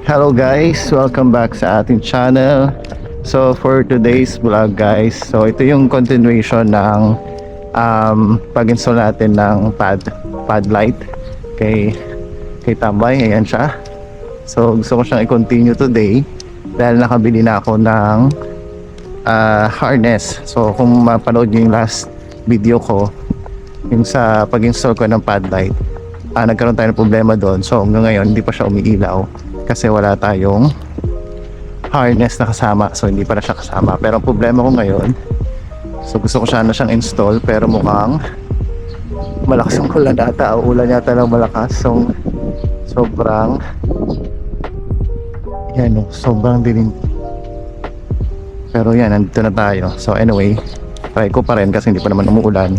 Hello guys, welcome back sa ating channel. So for today's vlog guys, so ito yung continuation ng pag-install natin ng pad light kay Tambay. Ayan siya. So gusto ko siyang i-continue today dahil nakabili na ako ng harness. So kung mapanood nyo yung last video ko, yung sa pag-install ko ng pad light, nagkaroon tayo ng problema doon. So hanggang ngayon hindi pa siya umiilaw kasi wala tayong harness na kasama, so hindi pa na siya kasama. Pero ang problema ko ngayon, so gusto ko sana siyang install pero mukhang malakas ang ulan ata, o ulan yata lang malakas. So sobrang yan, sobrang dilim. Pero yan, nandito na tayo. So anyway, try ko pa rin kasi hindi pa naman umuulan.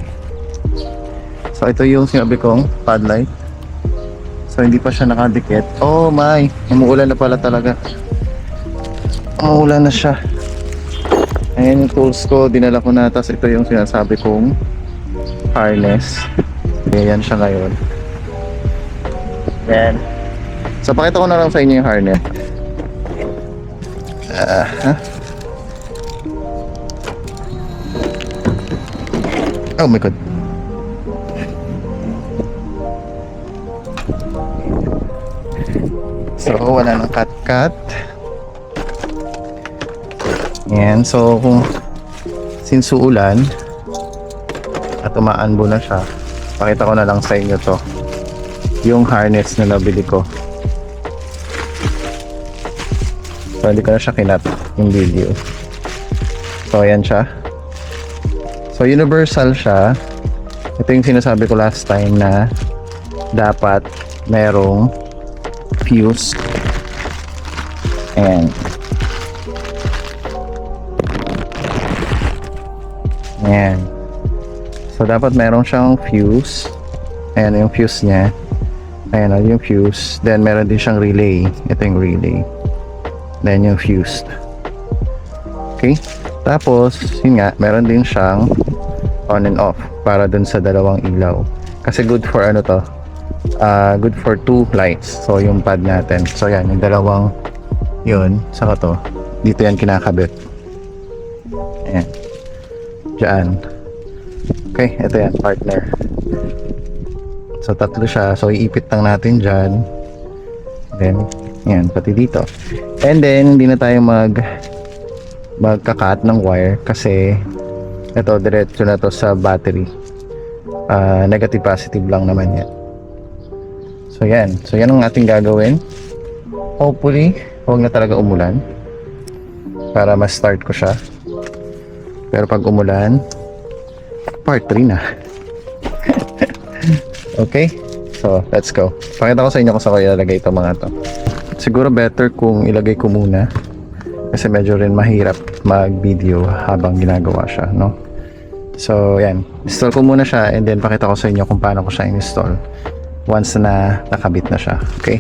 So ito yung sinabi kong pad light. So hindi pa siya nakadikit. Oh my, umuulan na pala talaga. Umuulan na siya. Ayan yung tools ko, dinala ko na. Tapos ito yung sinasabi kong harness. Ayan siya ngayon. Ayan. So pakita ko na lang sa inyo yung harness. Oh my god. So wala nang cut. Yan, so kung since uulan at umaanbo na siya, pakita ko na lang sa inyo to, yung harness na nabili ko. So hindi ko na siya kinat yung video. So ayan siya. So universal siya. Ito yung sinasabi ko last time na dapat merong fuse. Ayan. Ayan. So dapat meron siyang fuse. Ayan yung fuse niya. Ayan yung fuse. Then meron din siyang relay. Ito yung relay. Then yung fuse. Okay. Tapos yun nga, meron din siyang on and off para dun sa dalawang ilaw. Kasi good for ano to, good for 2 lights. So yung pad natin, so yan yung dalawang yun, saka to dito yan kinakabit. Ayan, dyan. Okay, ito yan partner. So tatlo siya, so iipit lang natin dyan. Then yan, pati dito. And then hindi na tayo magkakat ng wire kasi ito diretso na to sa battery. Negative positive lang naman yan. So yan, so yan ang ating gagawin. Hopefully huwag na talaga umulan para ma-start ko siya. Pero pag umulan, part 3 na. Okay, so let's go. Pakita ko sa inyo kung saan ko ilalagay itong mga to. Siguro better kung ilagay ko muna kasi medyo rin mahirap mag-video habang ginagawa siya, no? So yan, install ko muna siya and then pakita ko sa inyo kung paano ko siya install once na nakabit na siya. Okay,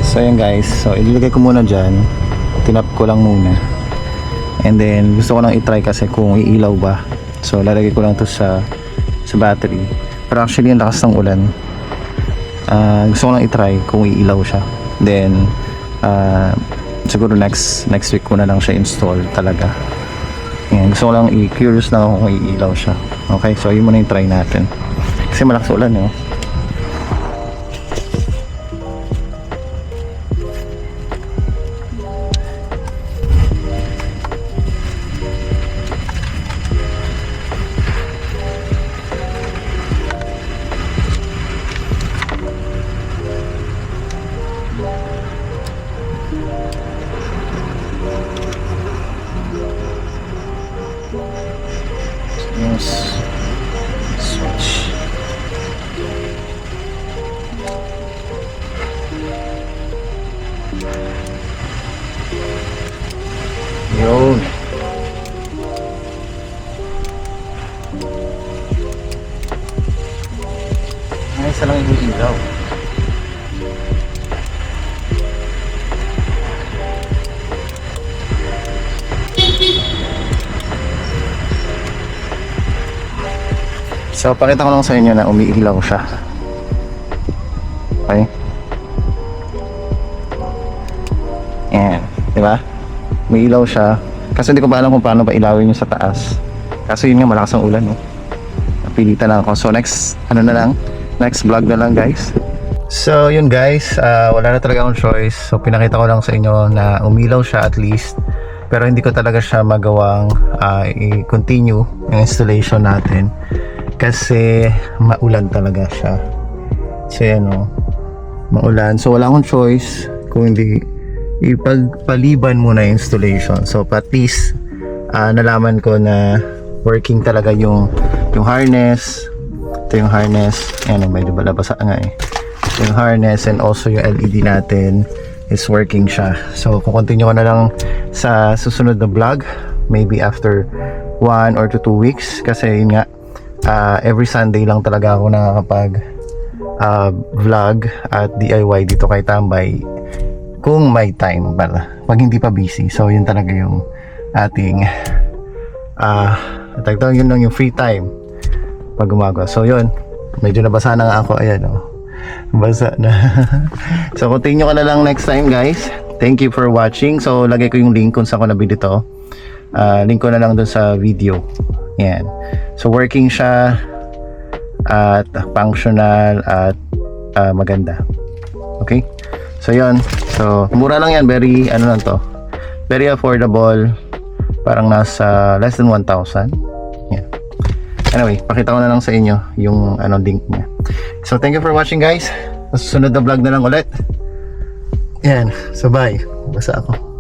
so yan guys, so ilagay ko muna dyan, tinap ko lang muna and then gusto ko lang i-try kasi kung iilaw ba. So lalagay ko lang to sa battery, pero actually ang lakas ng ulan. Gusto ko lang i-try kung iilaw siya, then siguro next week ko na lang siya install talaga. Ayan, gusto ko lang i-curious lang ako kung iilaw siya. Okay, so yun muna yung try natin kasi malakas ulan eh. Switch. Yun. Ay, isa lang yung ilaw. So pakita ko lang sa inyo na umiilaw siya. Okay, Di ba? May ilaw siya. Kasi hindi ko pa alam kung paano pa ilawin yung sa taas. Kaso yun nga, malakas ang ulan, no? Napilitan lang ako. So next, next vlog na lang, guys. So yun guys, wala na talaga akong choice. So pinakita ko lang sa inyo na umilaw siya at least. Pero hindi ko talaga siya magawang i-continue yung installation natin. Kasi maulan talaga siya. So yan o, maulan. So wala akong choice kung hindi ipagpaliban muna yung installation. So at least nalaman ko na working talaga yung harness. Ito yung harness. Ayan, medyo balabasa nga eh. Yung harness and also yung LED natin is working siya. So kukontinue ko na lang sa susunod na vlog, maybe after 1 or 2 weeks, kasi yun nga, every Sunday lang talaga ako nakakapag vlog at DIY dito kay Tambay kung may time pala, pag hindi pa busy. So yun talaga yung ating yun lang yung free time pag gumagawa. So yun, medyo nabasa na nga ako, ayan o, basa na. So continue ko na lang next time, guys. Thank you for watching. So lagay ko yung link kung saan ko nabili to. Link ko na lang dun sa video. Yan. So working siya at functional at maganda. Okay? So yun. So mura lang yan. Very ano lang to. Very affordable. Parang nasa less than 1,000. Yan. Anyway, pakita ko na lang sa inyo yung link niya. So thank you for watching, guys. Sa susunod na vlog na lang ulit. Yan. So bye. Basa ako.